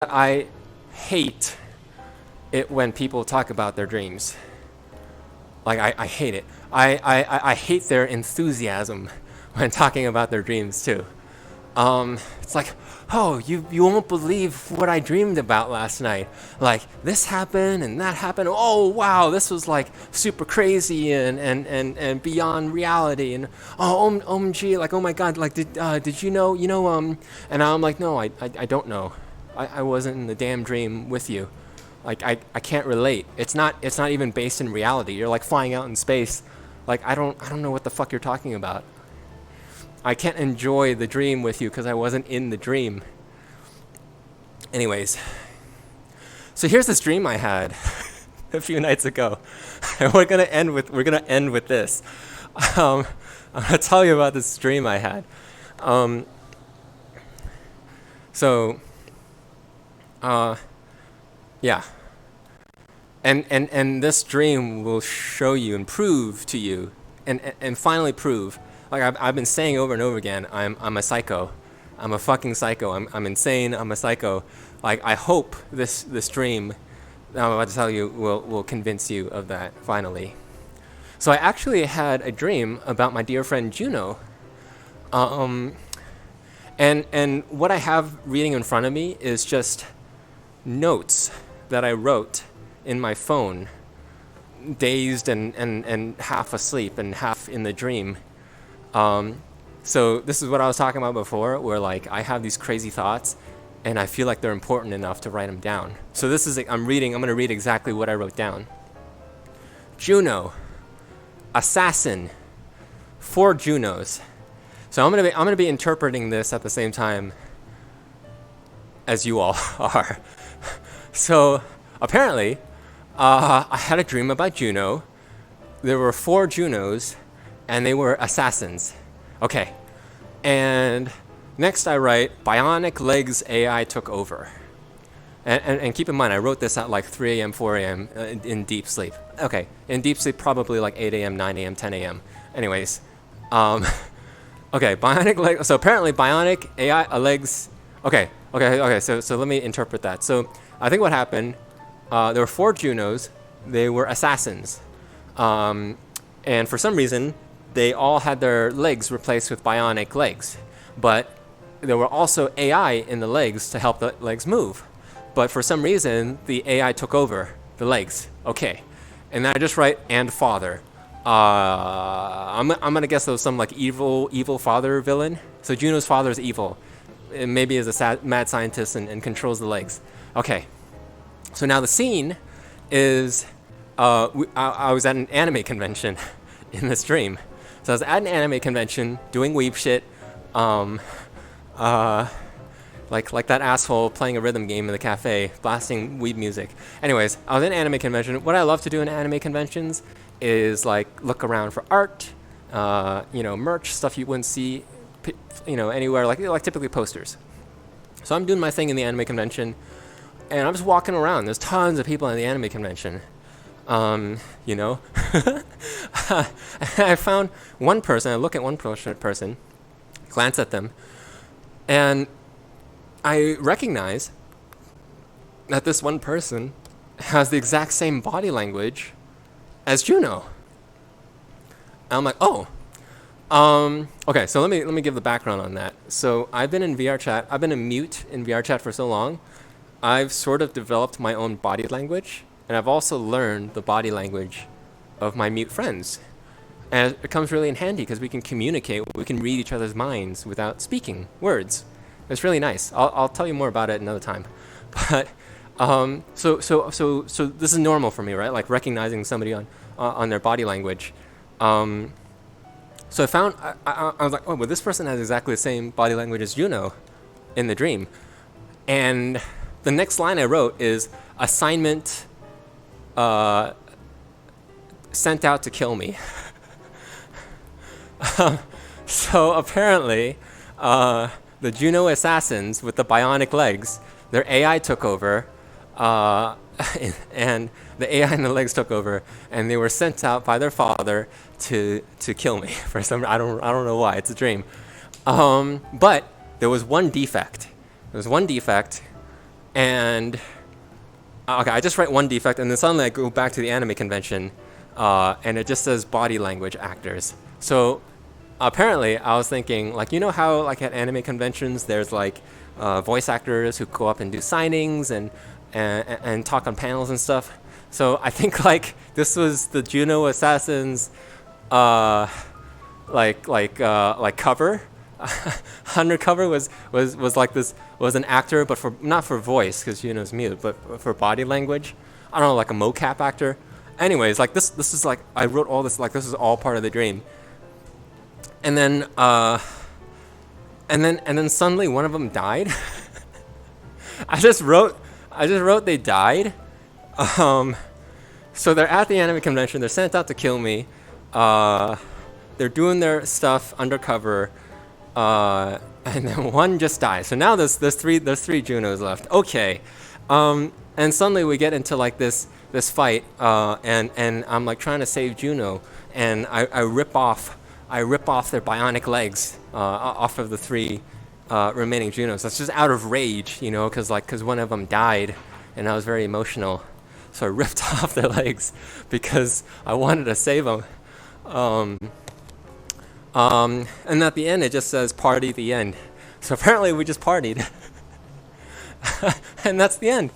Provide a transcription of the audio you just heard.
I hate it when people talk about their dreams. Like, I hate it. I hate their enthusiasm when talking about their dreams too. It's like, oh, you won't believe what I dreamed about last night. Like, this happened and that happened. Oh, wow, this was like super crazy and beyond reality. And oh, OMG, like, oh my God, like, did you know, and I'm like, no, I don't know. I wasn't in the damn dream with you. Like, I can't relate. It's not even based in reality. You're like flying out in space. Like, I don't know what the fuck you're talking about. I can't enjoy the dream with you because I wasn't in the dream. Anyways, so here's this dream I had a few nights ago, and we're gonna end with this. I'm gonna tell you about this dream I had. Yeah, and this dream will show you and prove to you, and finally prove. Like I've been saying over and over again, I'm a psycho. I'm a fucking psycho. I'm insane. I'm a psycho. Like, I hope this dream that I'm about to tell you will convince you of that finally. So I actually had a dream about my dear friend Juno. And what I have reading in front of me is just notes that I wrote in my phone, dazed and half asleep and half in the dream. So this is what I was talking about before, where like I have these crazy thoughts and I feel like they're important enough to write them down. So this is, I'm going to read exactly what I wrote down. Juno, assassin, 4 Junos. So I'm going to be interpreting this at the same time as you all are. So apparently, I had a dream about Juno. There were 4 Junos, and they were assassins. Okay. And next I write, bionic legs AI took over. And keep in mind, I wrote this at like 3 a.m., 4 a.m. In deep sleep. Okay, in deep sleep, probably like 8 a.m., 9 a.m., 10 a.m. Anyways, okay, bionic legs. So apparently bionic AI legs. Okay, so let me interpret that. So I think what happened, there were 4 Junos. They were assassins. And for some reason, they all had their legs replaced with bionic legs. But there were also AI in the legs to help the legs move. But for some reason, the AI took over the legs. Okay. And then I just write, and father. I'm going to guess there was some like evil father villain. So Juno's father is evil. And maybe is a mad scientist and controls the legs. Okay. So now the scene is, I was at an anime convention in this dream. So I was at an anime convention doing weeb shit, like that asshole playing a rhythm game in the cafe, blasting weeb music. Anyways, I was in an anime convention. What I love to do in anime conventions is like look around for art, merch, stuff you wouldn't see, anywhere, like typically posters. So I'm doing my thing in the anime convention, and I'm just walking around. There's tons of people in the anime convention. I found one person, I look at one person, glance at them, and I recognize that this one person has the exact same body language as Juno. And I'm like, oh, okay, so let me give the background on that. So I've been in VR chat, I've been a mute in VR chat for so long, I've sort of developed my own body language. And I've also learned the body language of my mute friends. And it comes really in handy because we can communicate, we can read each other's minds without speaking words. It's really nice. I'll tell you more about it another time. But so this is normal for me, right? Like recognizing somebody on their body language. So I was like, oh, well, this person has exactly the same body language as Juno in the dream. And the next line I wrote is assignment sent out to kill me. So apparently, the Juno assassins with the bionic legs, their AI took over, and the AI and the legs took over, and they were sent out by their father to kill me for some. I don't know why. It's a dream. But there was one defect. And okay, I just write one defect, and then suddenly I go back to the anime convention, and it just says body language actors. So apparently, I was thinking, like, you know how, like, at anime conventions, there's like voice actors who go up and do signings and talk on panels and stuff. So I think like this was the Juno Assassins, like cover. Undercover was like this, was an actor, but for not for voice because Juno's mute, but for body language. I don't know, like a mocap actor. Anyways, like this is like I wrote all this, like this is all part of the dream. And then suddenly one of them died. I just wrote they died. So they're at the anime convention. They're sent out to kill me. They're doing their stuff undercover. And then one just dies. So now there's three Junos left. Okay. And suddenly we get into like this fight. And I'm like trying to save Juno, and I rip off their bionic legs off of the three remaining Junos. That's just out of rage, you know, because one of them died, and I was very emotional. So I ripped off their legs because I wanted to save them. And at the end, it just says "party the end." So apparently, we just partied, and that's the end.